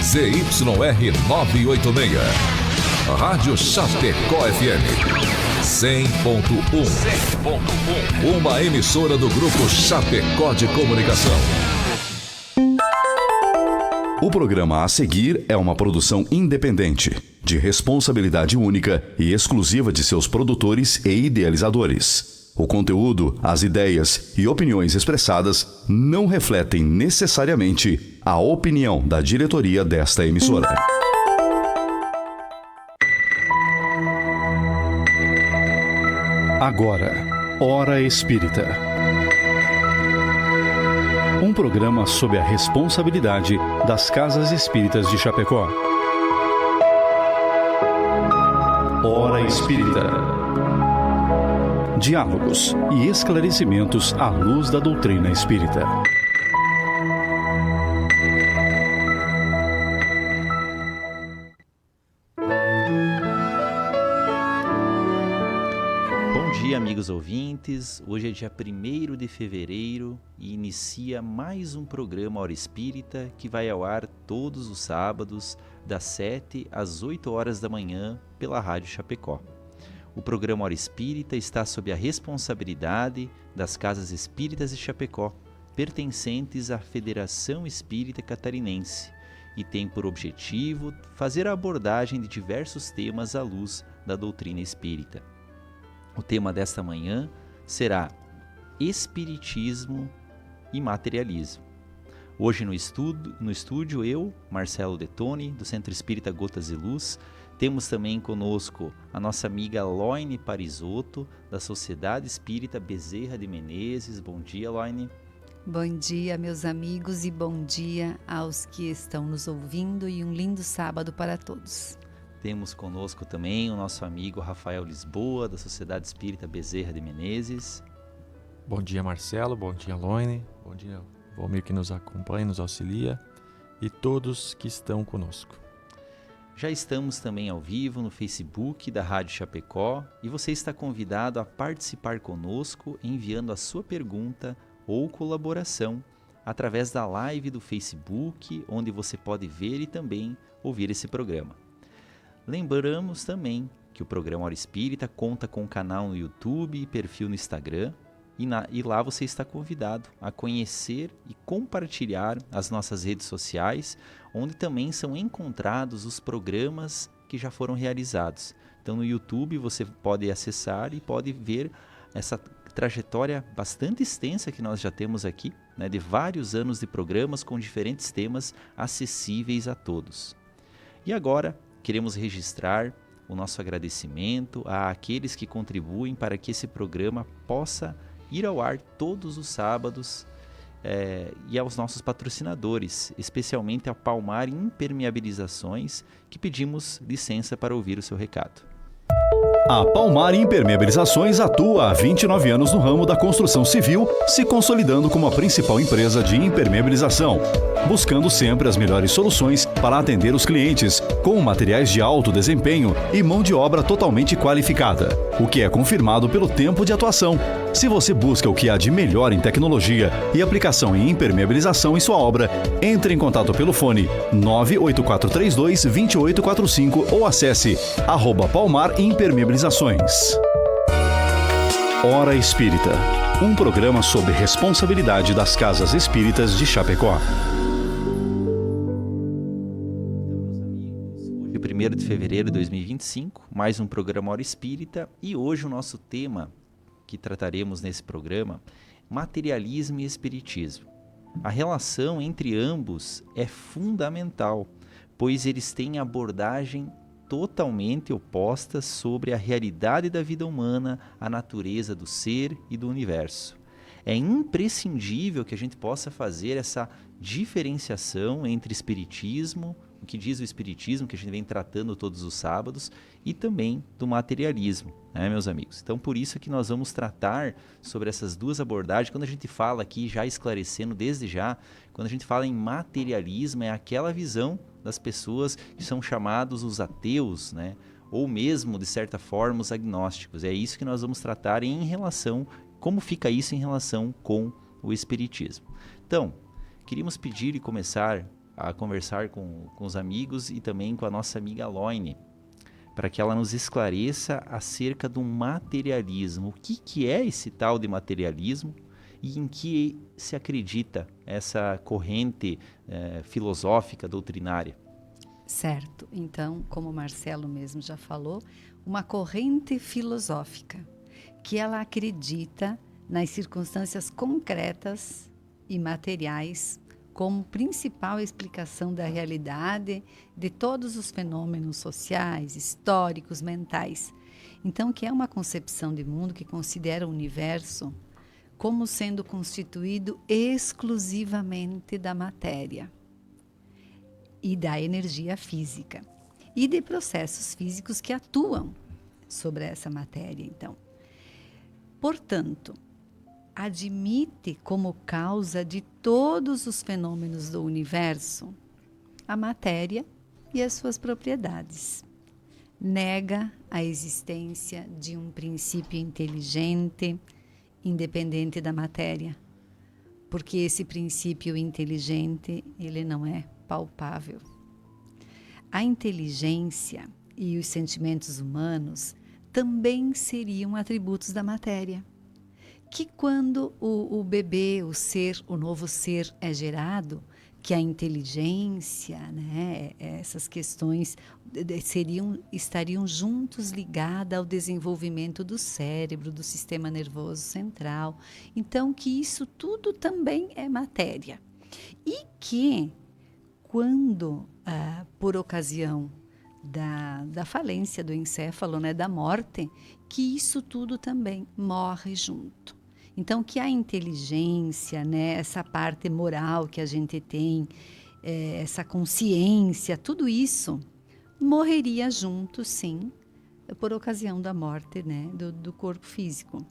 ZYR 986. Rádio Chapecó FM 100.1. Uma emissora do Grupo Chapecó de Comunicação. O programa a seguir é uma produção independente, de responsabilidade única e exclusiva de seus produtores e idealizadores. O conteúdo, as ideias e opiniões expressadas não refletem necessariamente a opinião da diretoria desta emissora. Agora, Hora Espírita. Um programa sob a responsabilidade das Casas Espíritas de Chapecó. Hora Espírita. Diálogos e esclarecimentos à luz da doutrina espírita. Bom dia, amigos ouvintes. Hoje é dia 1º de fevereiro e inicia mais um programa Hora Espírita que vai ao ar todos os sábados, das 7 às 8 horas da manhã, pela Rádio Chapecó. O programa Hora Espírita está sob a responsabilidade das Casas Espíritas de Chapecó, pertencentes à Federação Espírita Catarinense, e tem por objetivo fazer a abordagem de diversos temas à luz da doutrina espírita. O tema desta manhã será Espiritismo e Materialismo. Hoje no estúdio eu, Marcelo Detoni, do Centro Espírita Gotas de Luz. Temos também conosco a nossa amiga Loine Parisotto, da Sociedade Espírita Bezerra de Menezes. Bom dia, Loine. Bom dia, meus amigos, e bom dia aos que estão nos ouvindo, e um lindo sábado para todos. Temos conosco também o nosso amigo Rafael Lisboa, da Sociedade Espírita Bezerra de Menezes. Bom dia, Marcelo. Bom dia, Loine. Bom dia, Valmir, que nos acompanha, nos auxilia, e todos que estão conosco. Já estamos também ao vivo no Facebook da Rádio Chapecó e você está convidado a participar conosco enviando a sua pergunta ou colaboração através da live do Facebook, onde você pode ver e também ouvir esse programa. Lembramos também que o programa Hora Espírita conta com um canal no YouTube e perfil no Instagram, e lá você está convidado a conhecer e compartilhar as nossas redes sociais, onde também são encontrados os programas que já foram realizados. Então no YouTube você pode acessar e pode ver essa trajetória bastante extensa que nós já temos aqui, né, de vários anos de programas com diferentes temas acessíveis a todos. E agora queremos registrar o nosso agradecimento àqueles que contribuem para que esse programa possa ir ao ar todos os sábados, e aos nossos patrocinadores, especialmente a Palmar Impermeabilizações, que pedimos licença para ouvir o seu recado. A Palmar Impermeabilizações atua há 29 anos no ramo da construção civil, se consolidando como a principal empresa de impermeabilização, buscando sempre as melhores soluções para atender os clientes, com materiais de alto desempenho e mão de obra totalmente qualificada, o que é confirmado pelo tempo de atuação. Se você busca o que há de melhor em tecnologia e aplicação em impermeabilização em sua obra, entre em contato pelo fone 98432-2845 ou acesse @Palmar Impermeabilizações. Hora Espírita, um programa sob responsabilidade das Casas Espíritas de Chapecó. Hoje, 1º de fevereiro de 2025, mais um programa Hora Espírita, e hoje o nosso tema que trataremos nesse programa, materialismo e espiritismo. A relação entre ambos é fundamental, pois eles têm abordagem totalmente opostas sobre a realidade da vida humana, a natureza do ser e do universo. É imprescindível que a gente possa fazer essa diferenciação entre espiritismo, o que diz o espiritismo, que a gente vem tratando todos os sábados, e também do materialismo, né, meus amigos? Então, por isso que nós vamos tratar sobre essas duas abordagens. Quando a gente fala aqui, já esclarecendo desde já, quando a gente fala em materialismo, é aquela visão das pessoas que são chamados os ateus, né? Ou mesmo, de certa forma, os agnósticos. É isso que nós vamos tratar em relação, como fica isso em relação com o espiritismo. Então, queríamos pedir e começar a conversar com os amigos e também com a nossa amiga Loine, para que ela nos esclareça acerca do materialismo. O que é esse tal de materialismo e em que se acredita essa corrente filosófica, doutrinária? Certo. Então, como o Marcelo mesmo já falou, uma corrente filosófica que ela acredita nas circunstâncias concretas e materiais como principal explicação da realidade de todos os fenômenos sociais, históricos, mentais. Então, que é uma concepção de mundo que considera o universo como sendo constituído exclusivamente da matéria e da energia física e de processos físicos que atuam sobre essa matéria, então. Portanto, admite como causa de todos os fenômenos do universo a matéria e as suas propriedades. Nega a existência de um princípio inteligente, independente da matéria, porque esse princípio inteligente, ele não é palpável. A inteligência e os sentimentos humanos também seriam atributos da matéria, que quando o bebê, o novo ser é gerado, que a inteligência, né, essas questões estariam juntos ligadas ao desenvolvimento do cérebro, do sistema nervoso central. Então, que isso tudo também é matéria. E que, quando, por ocasião da falência do encéfalo, né, da morte, que isso tudo também morre junto. Então, que a inteligência, né, essa parte moral que a gente tem, essa consciência, tudo isso morreria junto, sim, por ocasião da morte, né, do corpo físico.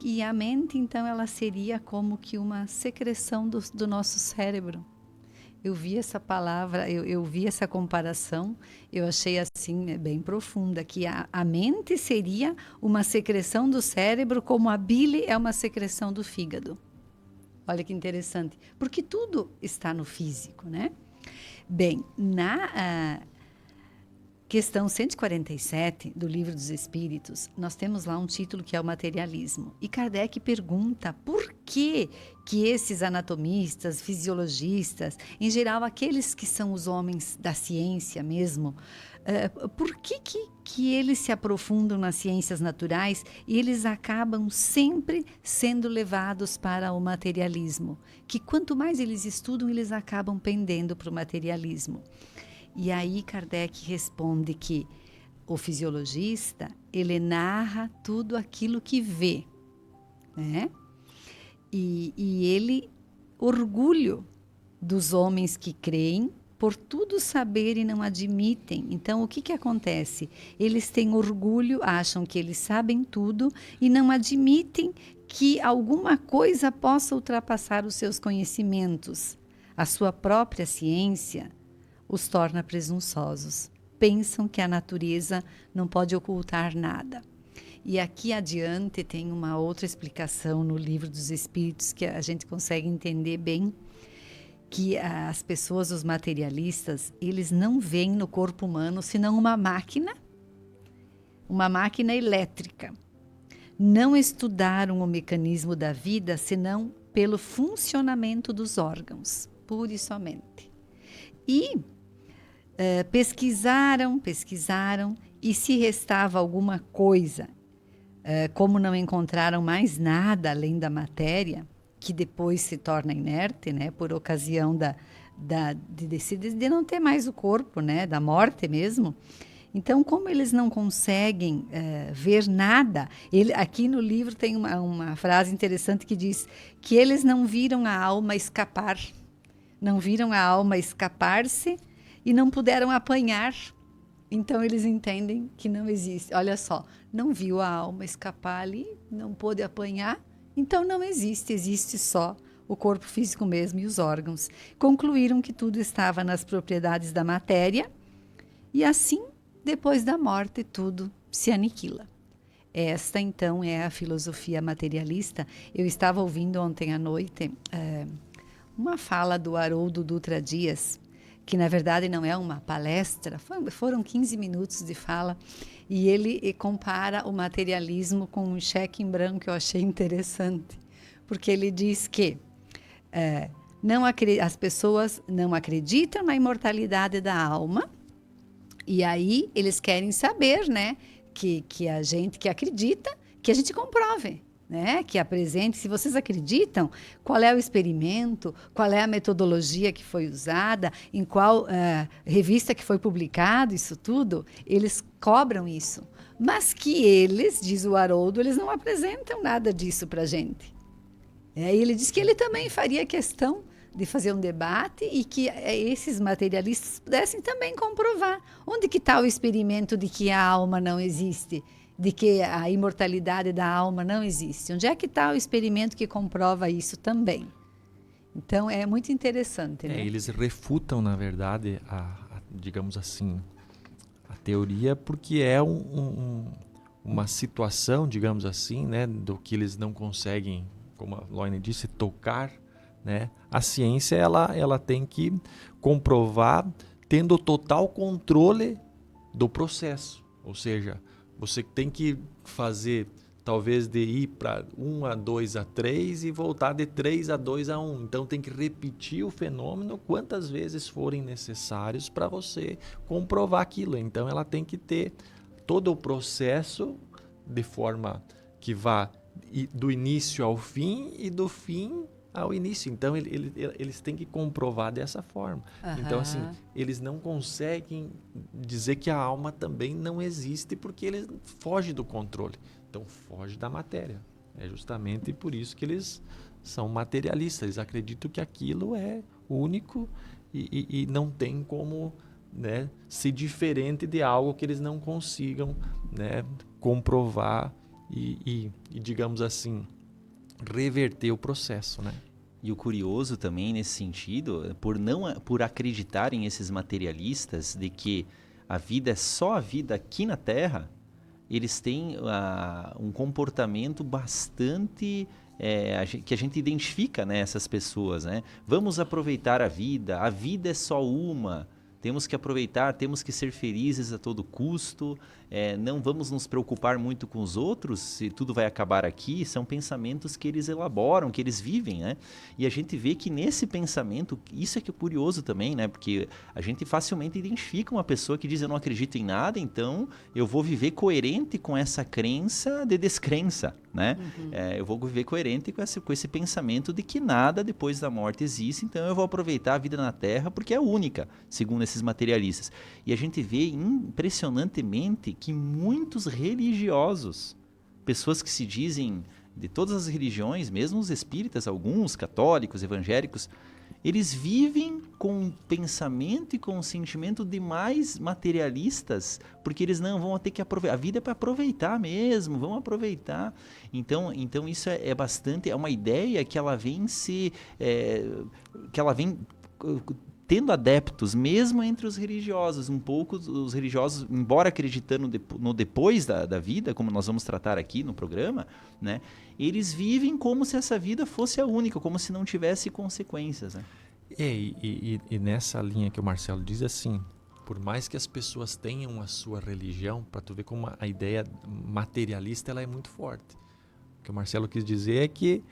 E a mente, então, ela seria como que uma secreção do nosso cérebro. Eu vi essa palavra, eu vi essa comparação, eu achei assim, bem profunda, que a mente seria uma secreção do cérebro, como a bile é uma secreção do fígado. Olha que interessante, porque tudo está no físico, né? Bem, na questão 147 do Livro dos Espíritos, nós temos lá um título que é o materialismo. E Kardec pergunta por que esses anatomistas, fisiologistas, em geral aqueles que são os homens da ciência mesmo, por que eles se aprofundam nas ciências naturais e eles acabam sempre sendo levados para o materialismo? Que quanto mais eles estudam, eles acabam pendendo para o materialismo. E aí Kardec responde que o fisiologista, ele narra tudo aquilo que vê, né? E ele, orgulho dos homens que creem, por tudo saber e não admitem. Então, o que acontece? Eles têm orgulho, acham que eles sabem tudo e não admitem que alguma coisa possa ultrapassar os seus conhecimentos. A sua própria ciência os torna presunçosos. Pensam que a natureza não pode ocultar nada. E aqui adiante tem uma outra explicação no Livro dos Espíritos que a gente consegue entender bem, que as pessoas, os materialistas, eles não veem no corpo humano senão uma máquina elétrica. Não estudaram o mecanismo da vida senão pelo funcionamento dos órgãos, pura e somente. E pesquisaram, e se restava alguma coisa, como não encontraram mais nada além da matéria, que depois se torna inerte, né, por ocasião de não ter mais o corpo, né, da morte mesmo. Então, como eles não conseguem ver nada, aqui no livro tem uma frase interessante que diz que eles não viram a alma escapar, não viram a alma escapar-se e não puderam apanhar. Então, eles entendem que não existe. Olha só, não viu a alma escapar ali, não pôde apanhar, então não existe, existe só o corpo físico mesmo e os órgãos. Concluíram que tudo estava nas propriedades da matéria e assim, depois da morte, tudo se aniquila. Esta, então, é a filosofia materialista. Eu estava ouvindo ontem à noite uma fala do Haroldo Dutra Dias, que na verdade não é uma palestra, foram 15 minutos de fala, e ele compara o materialismo com um cheque em branco, que eu achei interessante, porque ele diz que as pessoas não acreditam na imortalidade da alma, e aí eles querem saber, né, que a gente que acredita, que a gente comprove, né, que apresente. Se vocês acreditam, qual é o experimento, qual é a metodologia que foi usada, em qual revista que foi publicado, isso tudo, eles cobram isso. Mas que eles, diz o Haroldo, eles não apresentam nada disso para a gente. Ele diz que ele também faria questão de fazer um debate e que esses materialistas pudessem também comprovar onde que está o experimento de que a alma não existe, de que a imortalidade da alma não existe. Onde é que está o experimento que comprova isso também? Então, é muito interessante, né? Eles refutam, na verdade, digamos assim, a teoria, porque é uma situação, digamos assim, né, do que eles não conseguem, como a Loine disse, tocar, né? A ciência ela tem que comprovar tendo total controle do processo. Ou seja, você tem que fazer, talvez, de ir para 1 a 2 a 3 e voltar de 3 a 2 a 1. Então tem que repetir o fenômeno quantas vezes forem necessários para você comprovar aquilo. Então ela tem que ter todo o processo de forma que vá do início ao fim e do fim ao início. Então eles têm que comprovar dessa forma. Então assim, eles não conseguem dizer que a alma também não existe, porque eles fogem do controle. Então foge da matéria. É justamente por isso que eles são materialistas. Eles acreditam que aquilo é único e não tem como, né, ser diferente de algo que eles não consigam, né, comprovar e digamos assim, reverter o processo, né? E o curioso também nesse sentido, por acreditarem esses materialistas de que a vida é só a vida aqui na Terra, eles têm um comportamento bastante que a gente identifica, né, essas pessoas, né? Vamos aproveitar a vida é só uma. Temos que aproveitar, temos que ser felizes a todo custo, não vamos nos preocupar muito com os outros, se tudo vai acabar aqui. São pensamentos que eles elaboram, que eles vivem, né? E a gente vê que nesse pensamento, isso é que é curioso também, né? Porque a gente facilmente identifica uma pessoa que diz: eu não acredito em nada, então eu vou viver coerente com essa crença de descrença, né? Eu vou viver coerente com esse pensamento de que nada depois da morte existe, então eu vou aproveitar a vida na Terra porque é única, segundo esses materialistas. E a gente vê impressionantemente que muitos religiosos, pessoas que se dizem de todas as religiões, mesmo os espíritas, alguns católicos, evangélicos, eles vivem com um pensamento e com um sentimento demais materialistas, porque eles não vão ter que aproveitar. A vida é para aproveitar mesmo, vão aproveitar. Então isso é bastante, é uma ideia que ela vem tendo adeptos, mesmo entre os religiosos. Um pouco os religiosos, embora acreditando no depois da vida, como nós vamos tratar aqui no programa, né, eles vivem como se essa vida fosse a única, como se não tivesse consequências, né? E nessa linha que o Marcelo diz, assim, por mais que as pessoas tenham a sua religião, para tu ver como a ideia materialista ela é muito forte. O que o Marcelo quis dizer é que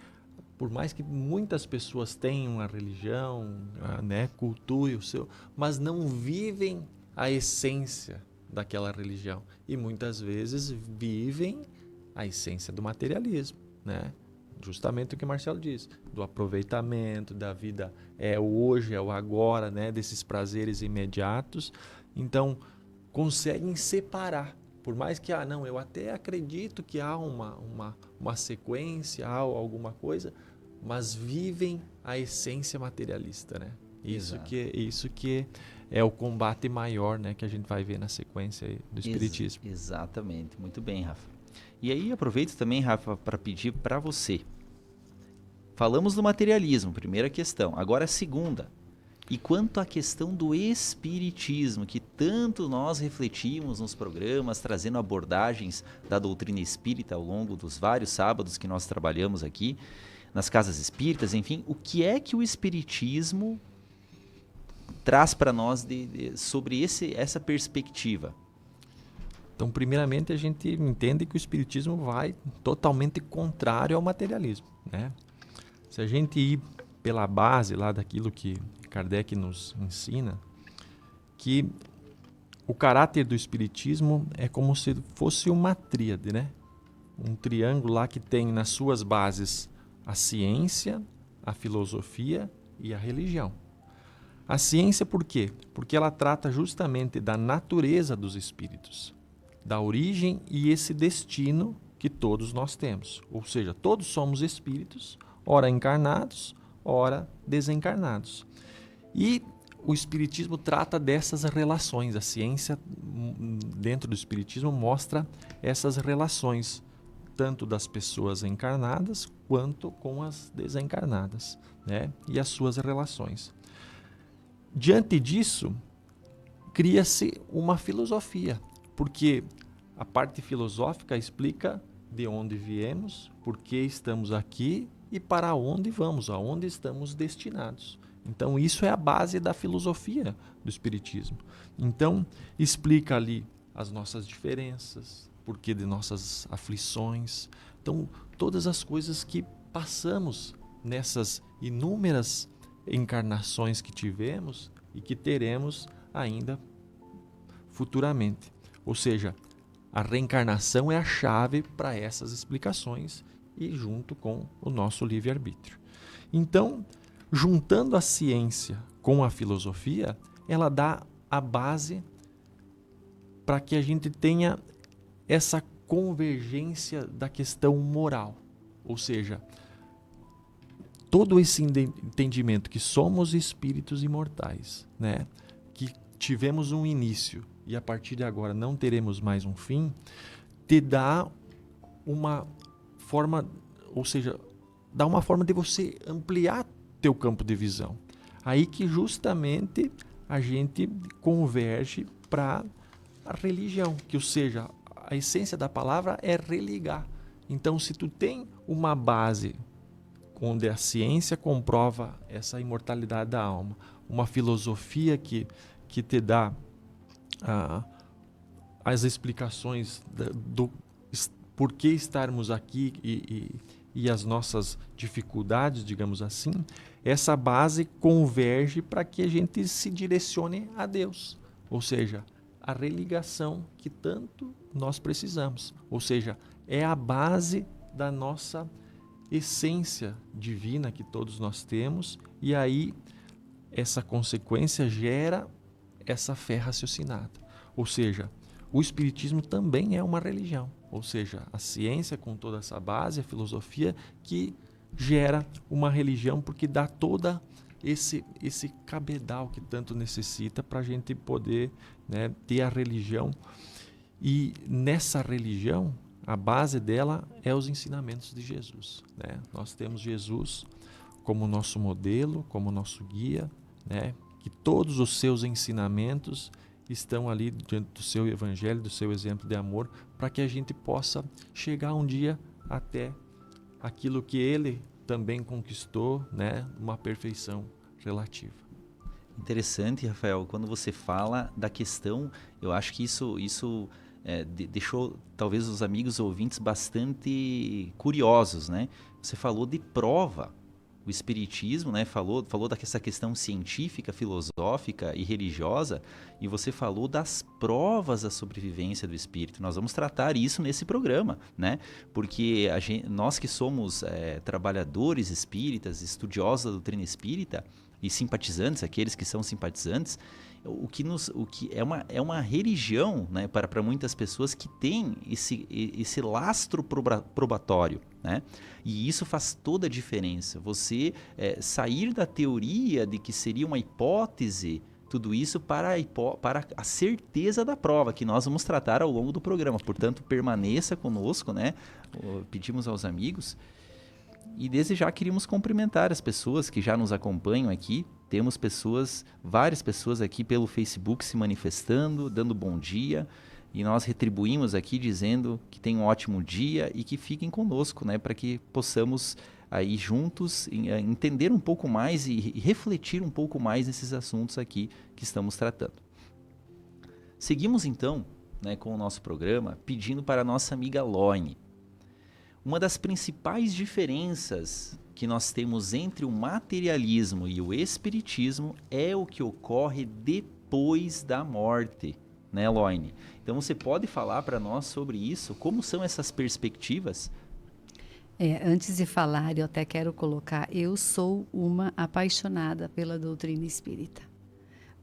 por mais que muitas pessoas tenham a religião, né, cultuem o seu, mas não vivem a essência daquela religião. E muitas vezes vivem a essência do materialismo, né? Justamente o que o Marcelo diz, do aproveitamento da vida, é o hoje, é o agora, né, desses prazeres imediatos. Então, conseguem separar. Por mais que, não, eu até acredito que há uma sequência, há alguma coisa, mas vivem a essência materialista, né? Isso que é o combate maior, né, que a gente vai ver na sequência do Espiritismo. Exatamente. Muito bem, Rafa. E aí aproveito também, Rafa, para pedir para você. Falamos do materialismo, primeira questão. Agora a segunda. E quanto à questão do espiritismo, que tanto nós refletimos nos programas, trazendo abordagens da doutrina espírita ao longo dos vários sábados que nós trabalhamos aqui, nas casas espíritas, enfim, o que é que o espiritismo traz para nós sobre essa perspectiva? Então, primeiramente, a gente entende que o Espiritismo vai totalmente contrário ao materialismo, né? Se a gente ir pela base lá daquilo que Kardec nos ensina, que o caráter do Espiritismo é como se fosse uma tríade, né? Um triângulo lá que tem nas suas bases a ciência, a filosofia e a religião. A ciência por quê? Porque ela trata justamente da natureza dos espíritos, da origem e esse destino que todos nós temos. Ou seja, todos somos espíritos, ora encarnados, ora desencarnados. E o Espiritismo trata dessas relações. A ciência, dentro do Espiritismo, mostra essas relações, tanto das pessoas encarnadas quanto com as desencarnadas, né? E as suas relações. Diante disso, cria-se uma filosofia, porque a parte filosófica explica de onde viemos, por que estamos aqui e para onde vamos, aonde estamos destinados. Então, isso é a base da filosofia do Espiritismo. Então, explica ali as nossas diferenças, porquê de nossas aflições. Então, todas as coisas que passamos nessas inúmeras encarnações que tivemos e que teremos ainda futuramente. Ou seja, a reencarnação é a chave para essas explicações e junto com o nosso livre-arbítrio. Então, juntando a ciência com a filosofia, ela dá a base para que a gente tenha essa convergência da questão moral. Ou seja, todo esse entendimento que somos espíritos imortais, né? Que tivemos um início e a partir de agora não teremos mais um fim, te dá uma forma, ou seja, dá uma forma de você ampliar teu campo de visão. Aí que justamente a gente converge para a religião, que ou seja, a essência da palavra é religar. Então, se tu tem uma base onde a ciência comprova essa imortalidade da alma, uma filosofia que te dá as explicações do porquê estarmos aqui e as nossas dificuldades, digamos assim, essa base converge para que a gente se direcione a Deus, ou seja, a religação que tanto nós precisamos, ou seja, é a base da nossa essência divina que todos nós temos, e aí essa consequência gera essa fé raciocinada. Ou seja, o Espiritismo também é uma religião, ou seja, a ciência com toda essa base, a filosofia que gera uma religião porque dá toda esse cabedal que tanto necessita para a gente poder, né, ter a religião. E nessa religião, a base dela é os ensinamentos de Jesus, né? Nós temos Jesus como nosso modelo, como nosso guia, né? Que todos os seus ensinamentos estão ali diante do seu evangelho, do seu exemplo de amor, para que a gente possa chegar um dia até aquilo que ele também conquistou, né? Uma perfeição relativa. Interessante, Rafael, quando você fala da questão, eu acho que isso deixou talvez os amigos ouvintes bastante curiosos, né? Você falou de prova. O Espiritismo, né, falou dessa questão científica, filosófica e religiosa, e você falou das provas da sobrevivência do espírito. Nós vamos tratar isso nesse programa, né? Porque nós que somos trabalhadores espíritas, estudiosos da doutrina espírita e simpatizantes, aqueles que são simpatizantes, o que é uma religião, né, para muitas pessoas que tem esse lastro probatório, né? E isso faz toda a diferença. Você sair da teoria de que seria uma hipótese, tudo isso para a certeza da prova, que nós vamos tratar ao longo do programa. Portanto, permaneça conosco, né? Pedimos aos amigos. E desde já queríamos cumprimentar as pessoas que já nos acompanham aqui. Temos várias pessoas aqui pelo Facebook se manifestando, dando bom dia. E nós retribuímos aqui dizendo que tenham um ótimo dia e que fiquem conosco, né, para que possamos aí juntos entender um pouco mais e refletir um pouco mais nesses assuntos aqui que estamos tratando. Seguimos então, né, com o nosso programa, pedindo para a nossa amiga Loine. Uma das principais diferenças que nós temos entre o materialismo e o espiritismo é o que ocorre depois da morte, né, Loine? Então você pode falar para nós sobre isso? Como são essas perspectivas? Antes de falar, eu até quero colocar, eu sou uma apaixonada pela doutrina espírita.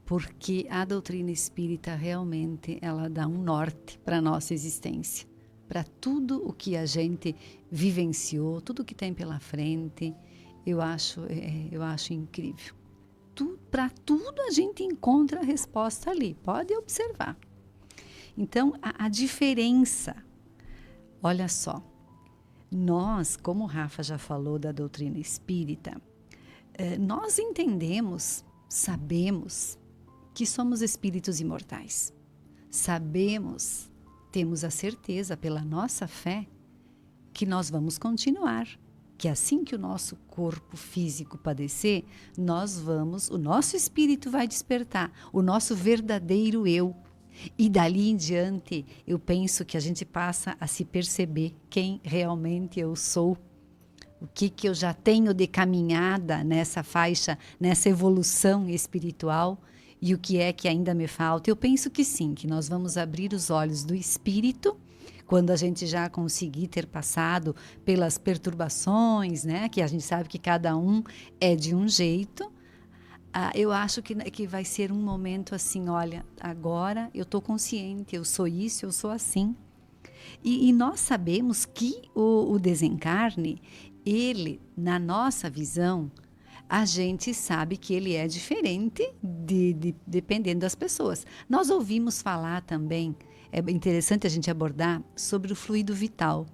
Porque a doutrina espírita realmente ela dá um norte para a nossa existência. Para tudo o que a gente vivenciou, tudo o que tem pela frente, eu acho incrível. Para tudo a gente encontra a resposta ali, pode observar. Então, a diferença, olha só, nós, como o Rafa já falou da doutrina espírita, nós entendemos, sabemos que somos espíritos imortais. Sabemos, temos a certeza pela nossa fé que nós vamos continuar, que assim que o nosso corpo físico padecer, o nosso espírito vai despertar, o nosso verdadeiro eu. E dali em diante, eu penso que a gente passa a se perceber quem realmente eu sou, o que eu já tenho de caminhada nessa faixa, nessa evolução espiritual, e o que é que ainda me falta. Eu penso que sim, que nós vamos abrir os olhos do espírito quando a gente já conseguir ter passado pelas perturbações, né? Que a gente sabe que cada um é de um jeito. Eu acho que vai ser um momento assim, olha, agora eu estou consciente, eu sou isso, eu sou assim. E nós sabemos que o desencarne, ele, na nossa visão, a gente sabe que ele é diferente dependendo das pessoas. Nós ouvimos falar também, é interessante a gente abordar, sobre o fluido vital,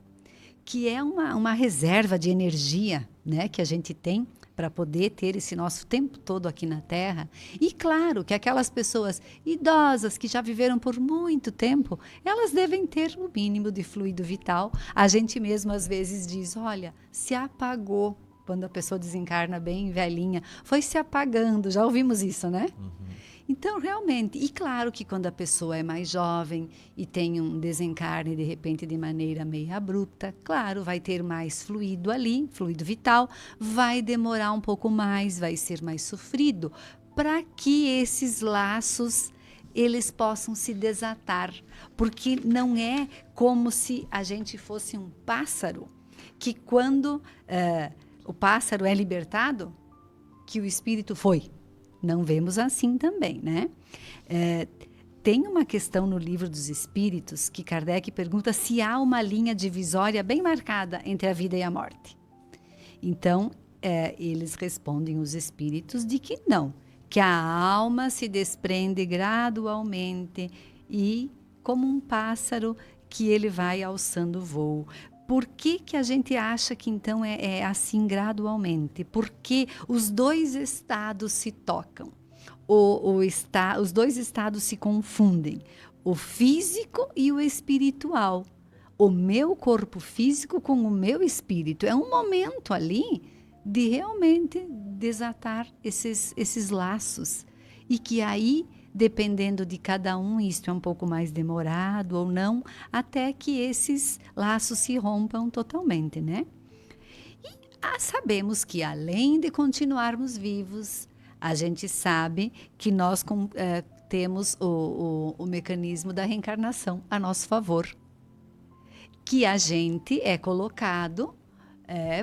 que é uma reserva de energia, né, que a gente tem para poder ter esse nosso tempo todo aqui na Terra. E claro que aquelas pessoas idosas que já viveram por muito tempo, elas devem ter o mínimo de fluido vital. A gente mesmo às vezes diz, olha, se apagou. Quando a pessoa desencarna bem velhinha, foi se apagando, já ouvimos isso, né? Uhum. Então, realmente, e claro que quando a pessoa é mais jovem e tem um desencarne, de repente, de maneira meio abrupta, claro, vai ter mais fluido ali, fluido vital, vai demorar um pouco mais, vai ser mais sofrido, para que esses laços, eles possam se desatar, porque não é como se a gente fosse um pássaro, que quando... o pássaro é libertado, que o espírito foi. Não vemos assim também, né? Tem uma questão no Livro dos Espíritos que Kardec pergunta se há uma linha divisória bem marcada entre a vida e a morte. Então, eles respondem, os espíritos, de que não, que a alma se desprende gradualmente e, como um pássaro, que ele vai alçando o voo. Por que a gente acha que então é assim gradualmente? Porque os dois estados se tocam, os dois estados se confundem, o físico e o espiritual. O meu corpo físico com o meu espírito. É um momento ali de realmente desatar esses laços. E que aí, dependendo de cada um, isto é um pouco mais demorado ou não, até que esses laços se rompam totalmente, né? E sabemos que, além de continuarmos vivos, a gente sabe que nós temos o mecanismo da reencarnação a nosso favor. Que a gente é colocado,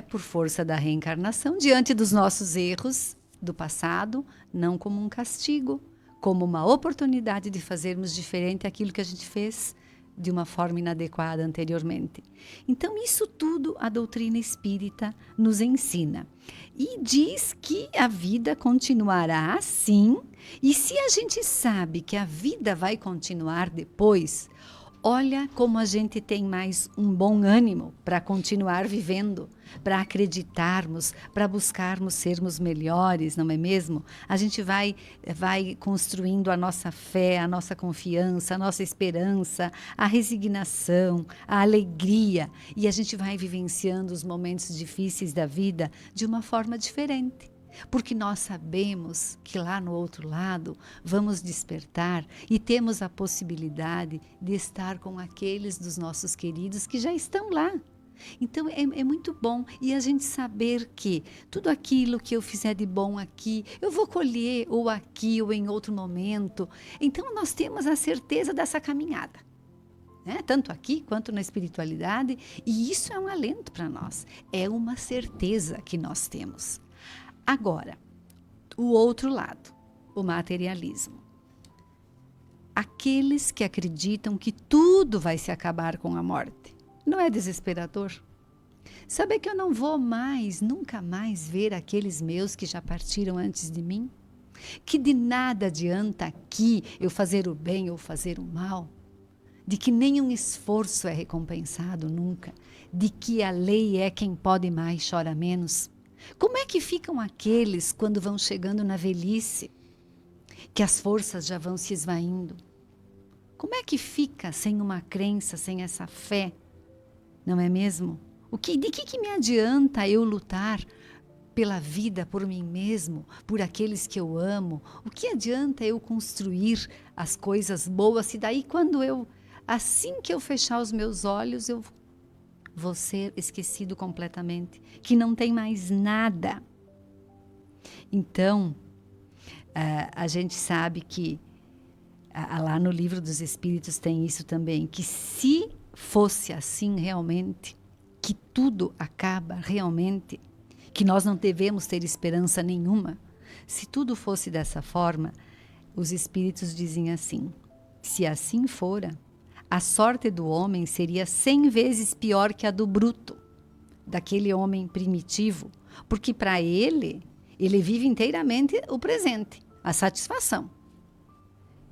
por força da reencarnação, diante dos nossos erros do passado, não como um castigo, como uma oportunidade de fazermos diferente aquilo que a gente fez de uma forma inadequada anteriormente. Então, isso tudo a doutrina espírita nos ensina. E diz que a vida continuará assim, e se a gente sabe que a vida vai continuar depois, Olha como a gente tem mais um bom ânimo para continuar vivendo, para acreditarmos, para buscarmos sermos melhores, não é mesmo? A gente vai construindo a nossa fé, a nossa confiança, a nossa esperança, a resignação, a alegria, e a gente vai vivenciando os momentos difíceis da vida de uma forma diferente. Porque nós sabemos que lá no outro lado vamos despertar e temos a possibilidade de estar com aqueles dos nossos queridos que já estão lá. Então é muito bom, e a gente saber que tudo aquilo que eu fizer de bom aqui, eu vou colher ou aqui ou em outro momento. Então nós temos a certeza dessa caminhada, né? Tanto aqui quanto na espiritualidade, e isso é um alento para nós, é uma certeza que nós temos. Agora, o outro lado, o materialismo. Aqueles que acreditam que tudo vai se acabar com a morte. Não é desesperador? Saber que eu não vou mais, nunca mais ver aqueles meus que já partiram antes de mim? Que de nada adianta aqui eu fazer o bem ou fazer o mal? De que nenhum esforço é recompensado nunca? De que a lei é quem pode mais chora menos? Como é que ficam aqueles quando vão chegando na velhice, que as forças já vão se esvaindo? Como é que fica sem uma crença, sem essa fé? Não é mesmo? De que me adianta eu lutar pela vida, por mim mesmo, por aqueles que eu amo? O que adianta eu construir as coisas boas se daí assim que eu fechar os meus olhos, eu vou ser esquecido completamente, que não tem mais nada. Então, a gente sabe que lá no Livro dos Espíritos tem isso também, que se fosse assim realmente, que tudo acaba realmente, que nós não devemos ter esperança nenhuma, se tudo fosse dessa forma, os Espíritos dizem assim: se assim fora, a sorte do homem seria 100 vezes pior que a do bruto, daquele homem primitivo, porque para ele vive inteiramente o presente, a satisfação.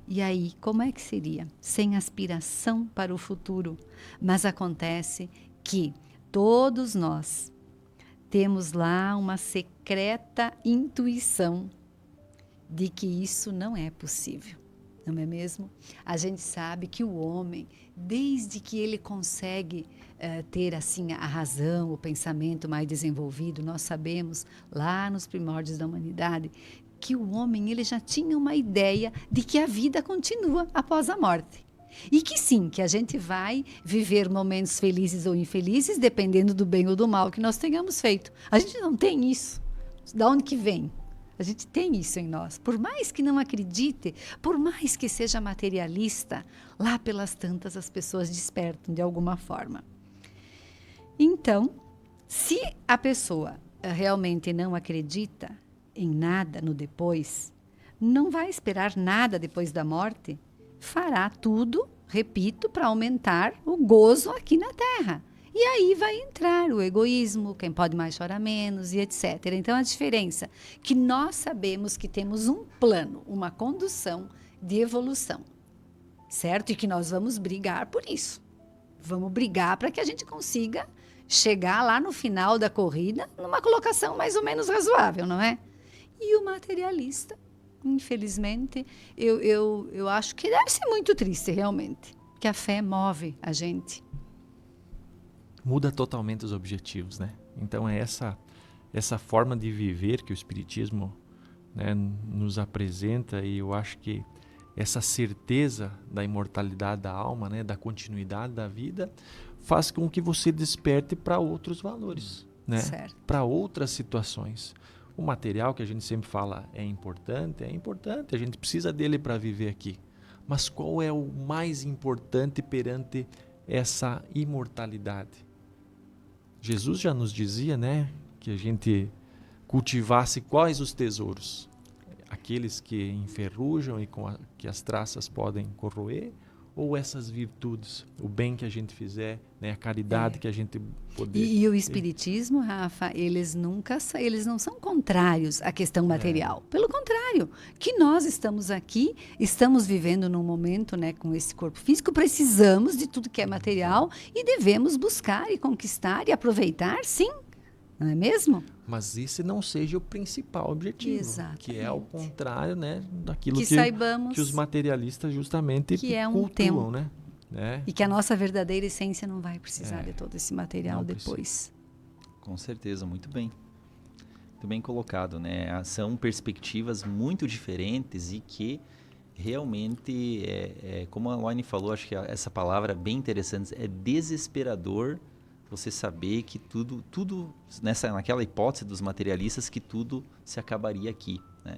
E aí, como é que seria? Sem aspiração para o futuro. Mas acontece que todos nós temos lá uma secreta intuição de que isso não é possível. Não é mesmo? A gente sabe que o homem, desde que ele consegue ter assim a razão, o pensamento mais desenvolvido, nós sabemos lá nos primórdios da humanidade que o homem ele já tinha uma ideia de que a vida continua após a morte. E que sim, que a gente vai viver momentos felizes ou infelizes, dependendo do bem ou do mal que nós tenhamos feito. A gente não tem isso. Da onde que vem? A gente tem isso em nós. Por mais que não acredite, por mais que seja materialista, lá pelas tantas as pessoas despertam de alguma forma. Então, se a pessoa realmente não acredita em nada no depois, não vai esperar nada depois da morte, fará tudo, repito, para aumentar o gozo aqui na Terra. E aí vai entrar o egoísmo, quem pode mais chora menos e etc. Então, a diferença é que nós sabemos que temos um plano, uma condução de evolução, certo? E que nós vamos brigar por isso. Vamos brigar para que a gente consiga chegar lá no final da corrida numa colocação mais ou menos razoável, não é? E o materialista, infelizmente, eu acho que deve ser muito triste realmente, que a fé move a gente. Muda totalmente os objetivos, né? Então é essa forma de viver que o Espiritismo, né, nos apresenta, e eu acho que essa certeza da imortalidade da alma, né, da continuidade da vida, faz com que você desperte para outros valores, né? Para outras situações. O material que a gente sempre fala é importante, a gente precisa dele para viver aqui. Mas qual é o mais importante perante essa imortalidade? Jesus já nos dizia, né, que a gente cultivasse quais os tesouros? Aqueles que enferrujam e que as traças podem corroer, ou essas virtudes, o bem que a gente fizer, né, a caridade que a gente poder. E o espiritismo, Rafa, eles não são contrários à questão material. Pelo contrário, que nós estamos aqui, estamos vivendo num momento, né, com esse corpo físico, precisamos de tudo que é material e devemos buscar e conquistar e aproveitar, sim. Não é mesmo? Mas esse não seja o principal objetivo. Exatamente. Que é ao contrário, né, daquilo saibamos que os materialistas justamente que é cultuam, né? E que a nossa verdadeira essência não vai precisar de todo esse material não depois. Com certeza, muito bem. Muito bem colocado, né? São perspectivas muito diferentes e que realmente, como a Laine falou, acho que essa palavra é bem interessante, é desesperador você saber que tudo naquela hipótese dos materialistas, que tudo se acabaria aqui, né?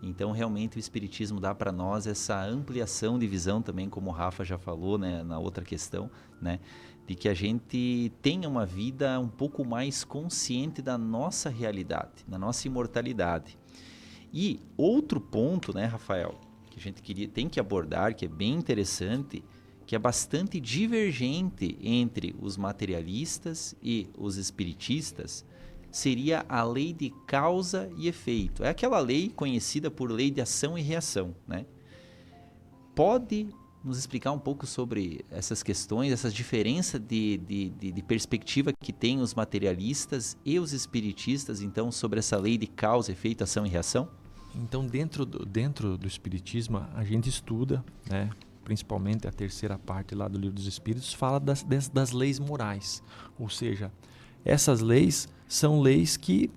Então, realmente, o Espiritismo dá para nós essa ampliação de visão também, como o Rafa já falou, né, na outra questão, né, de que a gente tenha uma vida um pouco mais consciente da nossa realidade, da nossa imortalidade. E outro ponto, né, Rafael, que a gente tem que abordar, que é bem interessante, que é bastante divergente entre os materialistas e os espiritistas, seria a lei de causa e efeito. É aquela lei conhecida por lei de ação e reação, né? Pode nos explicar um pouco sobre essas questões, essas diferenças de perspectiva que têm os materialistas e os espiritistas, então, sobre essa lei de causa, efeito, ação e reação? Então, dentro do espiritismo, a gente estuda, né? Principalmente a terceira parte lá do Livro dos Espíritos, fala das leis morais. Ou seja, essas leis são leis que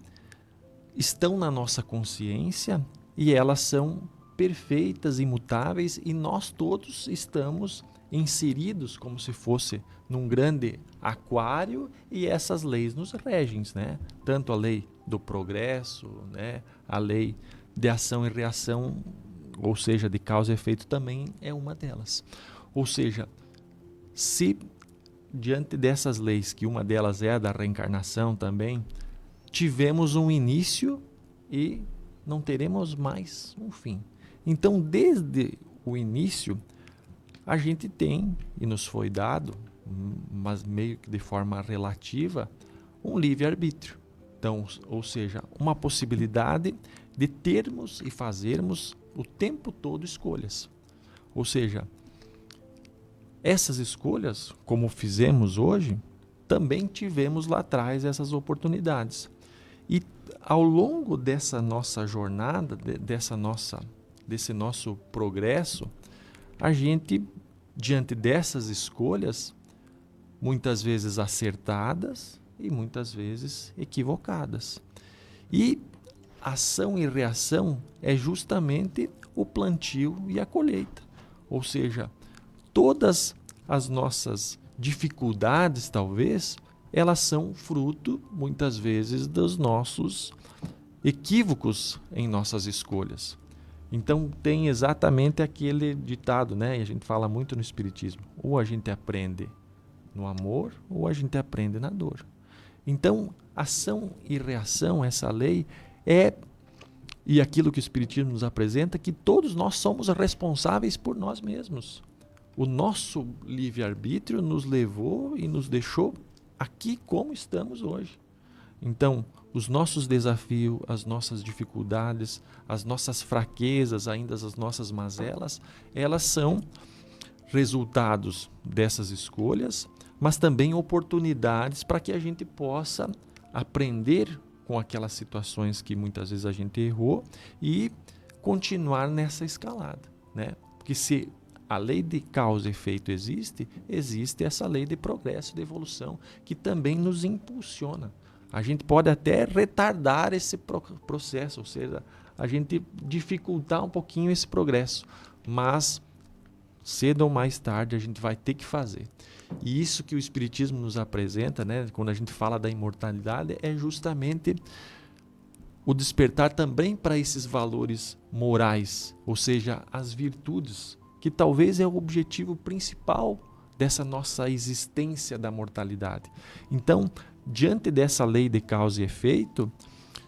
estão na nossa consciência e elas são perfeitas, imutáveis, e nós todos estamos inseridos como se fosse num grande aquário, e essas leis nos regem, né? Tanto a lei do progresso, né? A lei de ação e reação, ou seja, de causa e efeito, também é uma delas. Ou seja, se diante dessas leis, que uma delas é a da reencarnação também, tivemos um início e não teremos mais um fim. Então, desde o início, a gente tem, e nos foi dado, mas meio que de forma relativa, um livre-arbítrio. Então, ou seja, uma possibilidade de termos e fazermos o tempo todo escolhas. Ou seja, essas escolhas, como fizemos hoje, também tivemos lá atrás essas oportunidades. E ao longo dessa nossa jornada, desse nosso progresso, a gente, diante dessas escolhas, muitas vezes acertadas e muitas vezes equivocadas. E ação e reação é justamente o plantio e a colheita. Ou seja, todas as nossas dificuldades, talvez, elas são fruto, muitas vezes, dos nossos equívocos em nossas escolhas. Então, tem exatamente aquele ditado, né? E a gente fala muito no Espiritismo: ou a gente aprende no amor, ou a gente aprende na dor. Então, ação e reação, essa lei, e aquilo que o Espiritismo nos apresenta, que todos nós somos responsáveis por nós mesmos. O nosso livre-arbítrio nos levou e nos deixou aqui como estamos hoje. Então, os nossos desafios, as nossas dificuldades, as nossas fraquezas, ainda as nossas mazelas, elas são resultados dessas escolhas, mas também oportunidades para que a gente possa aprender com aquelas situações que muitas vezes a gente errou e continuar nessa escalada, né? Porque se a lei de causa e efeito existe essa lei de progresso, de evolução, que também nos impulsiona. A gente pode até retardar esse processo, ou seja, a gente dificultar um pouquinho esse progresso, mas cedo ou mais tarde a gente vai ter que fazer. E isso que o Espiritismo nos apresenta, né, quando a gente fala da imortalidade, é justamente o despertar também para esses valores morais, ou seja, as virtudes, que talvez é o objetivo principal dessa nossa existência da mortalidade. Então, diante dessa lei de causa e efeito,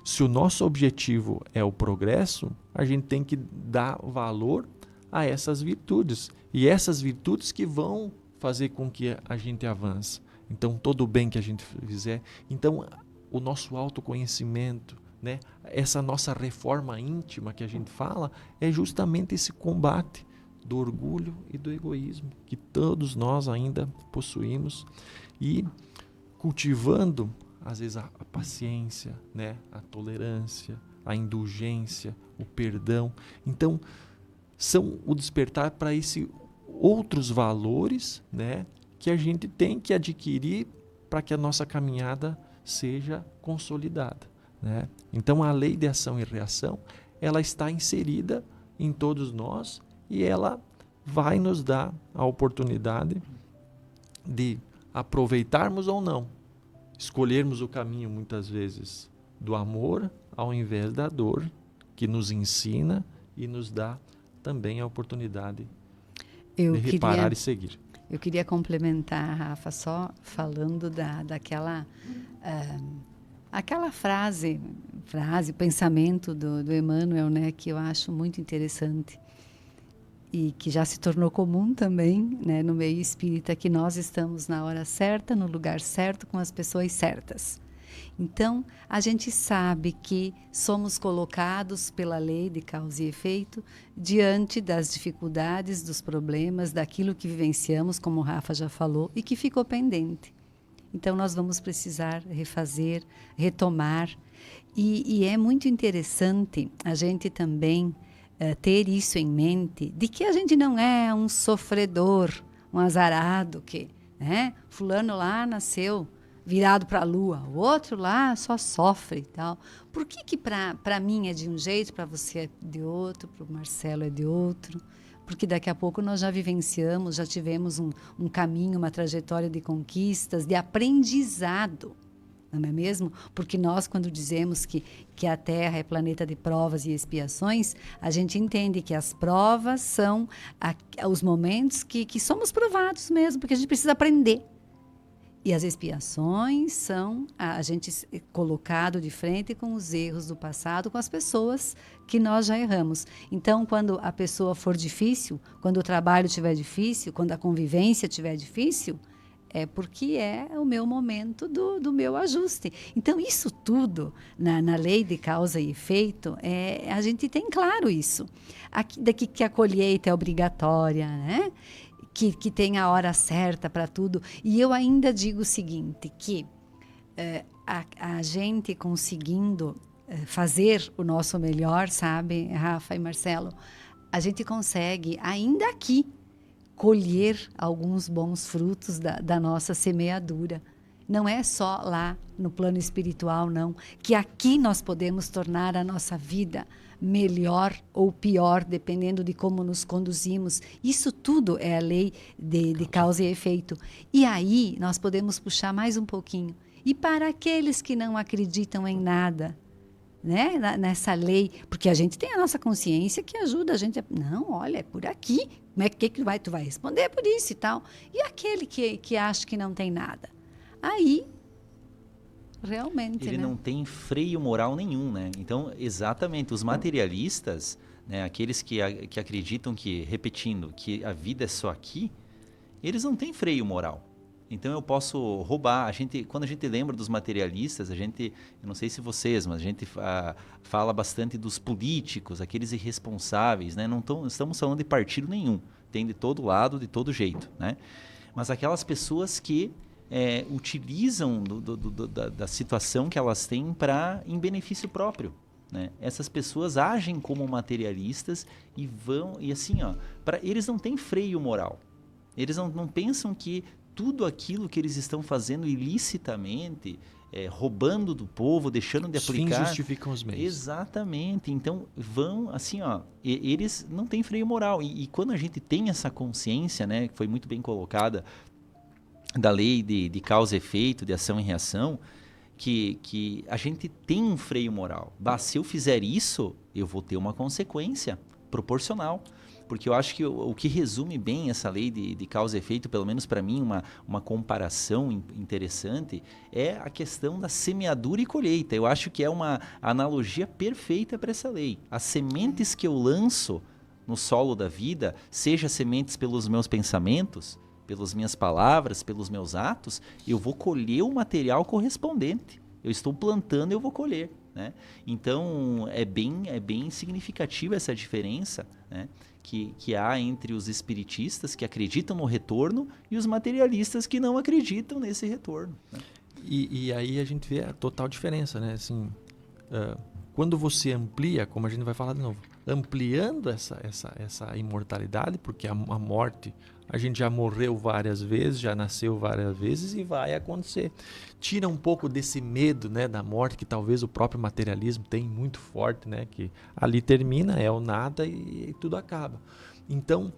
se o nosso objetivo é o progresso, a gente tem que dar valor a essas virtudes. E essas virtudes que vão fazer com que a gente avance. Então, todo o bem que a gente fizer. Então, o nosso autoconhecimento, né? Essa nossa reforma íntima que a gente fala, é justamente esse combate do orgulho e do egoísmo que todos nós ainda possuímos, e cultivando, às vezes, a paciência, né? A tolerância, a indulgência, o perdão. Então, são o despertar para esses outros valores, né? Que a gente tem que adquirir para que a nossa caminhada seja consolidada, né? Então, a lei de ação e reação, ela está inserida em todos nós, e ela vai nos dar a oportunidade de aproveitarmos ou não, escolhermos o caminho, muitas vezes, do amor ao invés da dor, que nos ensina e nos dá também a oportunidade de reparar e seguir. Eu queria complementar, Rafa, só falando daquela aquela frase, pensamento do Emmanuel, né, que eu acho muito interessante e que já se tornou comum também, né, no meio espírita, que nós estamos na hora certa, no lugar certo, com as pessoas certas. Então, a gente sabe que somos colocados pela lei de causa e efeito diante das dificuldades, dos problemas, daquilo que vivenciamos, como o Rafa já falou, e que ficou pendente. Então, nós vamos precisar refazer, retomar. E é muito interessante a gente também ter isso em mente, de que a gente não é um sofredor, um azarado, que, né, fulano lá nasceu virado para a lua, o outro lá só sofre e tal. Por que para mim é de um jeito, para você é de outro, para o Marcelo é de outro? Porque daqui a pouco nós já vivenciamos, já tivemos um caminho, uma trajetória de conquistas, de aprendizado, não é mesmo? Porque nós, quando dizemos que a Terra é planeta de provas e expiações, a gente entende que as provas são os momentos que somos provados mesmo, porque a gente precisa aprender. E as expiações são a gente colocado de frente com os erros do passado, com as pessoas que nós já erramos. Então, quando a pessoa for difícil, quando o trabalho estiver difícil, quando a convivência estiver difícil, é porque é o meu momento do meu ajuste. Então, isso tudo, na lei de causa e efeito, a gente tem claro isso. Daqui que a colheita é obrigatória, né? Que tem a hora certa para tudo. E eu ainda digo o seguinte, que a gente conseguindo fazer o nosso melhor, sabe, Rafa e Marcelo, a gente consegue, ainda aqui, colher alguns bons frutos da nossa semeadura. Não é só lá no plano espiritual, não. Que aqui nós podemos tornar a nossa vida melhor ou pior, dependendo de como nos conduzimos. Isso tudo é a lei de causa e efeito. E aí nós podemos puxar mais um pouquinho. E para aqueles que não acreditam em nada, né? Nessa lei, porque a gente tem a nossa consciência que ajuda a gente a... Não, olha, é por aqui. Como é que tu vai responder por isso e tal? E aquele que acha que não tem nada? Aí, realmente, ele, né, não tem freio moral nenhum, né? Então, exatamente, os materialistas, né, aqueles que acreditam que, repetindo, que a vida é só aqui, eles não têm freio moral. Então, eu posso roubar. Quando a gente lembra dos materialistas, eu não sei se vocês, mas a gente fala bastante dos políticos, aqueles irresponsáveis, né? Não estamos falando de partido nenhum. Tem de todo lado, de todo jeito, né? Mas aquelas pessoas que utilizam da situação que elas têm em benefício próprio, né? Essas pessoas agem como materialistas e assim, ó, eles não têm freio moral. Eles não pensam que tudo aquilo que eles estão fazendo ilicitamente, roubando do povo, deixando de aplicar... Os fins justificam os meios. Exatamente. Então, vão assim, ó, eles não têm freio moral. E quando a gente tem essa consciência, né, que foi muito bem colocada, da lei de causa e efeito, de ação e reação, que a gente tem um freio moral. Se eu fizer isso, eu vou ter uma consequência proporcional. Porque eu acho que o que resume bem essa lei de causa e efeito, pelo menos para mim, uma comparação interessante, é a questão da semeadura e colheita. Eu acho que é uma analogia perfeita para essa lei. As sementes que eu lanço no solo da vida, seja sementes pelos meus pensamentos, pelas minhas palavras, pelos meus atos, eu vou colher o material correspondente. Eu estou plantando, eu vou colher, né? Então, é bem significativa essa diferença, né, que há entre os espiritistas que acreditam no retorno e os materialistas que não acreditam nesse retorno, né? E aí a gente vê a total diferença, né? Assim, quando você amplia, como a gente vai falar de novo, ampliando essa imortalidade, porque a morte, a gente já morreu várias vezes, já nasceu várias vezes e vai acontecer. Tira um pouco desse medo, né, da morte, que talvez o próprio materialismo tem muito forte, né, que ali termina, é o nada e tudo acaba. Então,